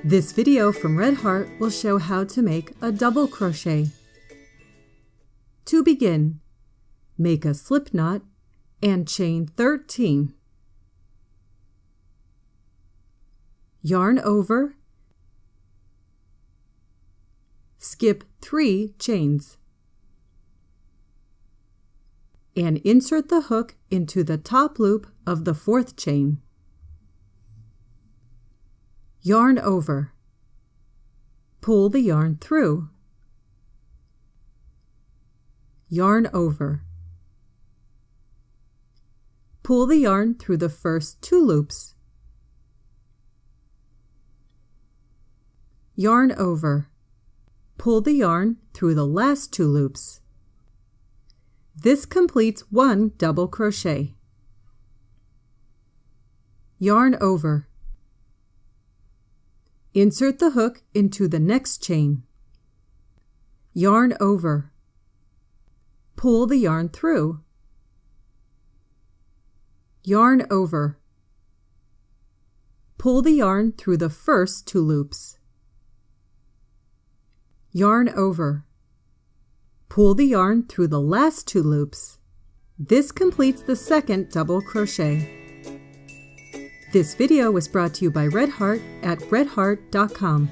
This video from Red Heart will show how to make a double crochet. To begin, make a slip knot and chain 13. Yarn over, skip 3 chains, and insert the hook into the top loop of the 4th chain. Yarn over, pull the yarn through, yarn over, pull the yarn through the first 2 loops, yarn over, pull the yarn through the last 2 loops. This completes 1 double crochet. Yarn over, insert the hook into the next chain, yarn over, pull the yarn through, yarn over, pull the yarn through the first 2 loops, yarn over, pull the yarn through the last 2 loops. This completes the 2nd double crochet. This video was brought to you by Red Heart at redheart.com.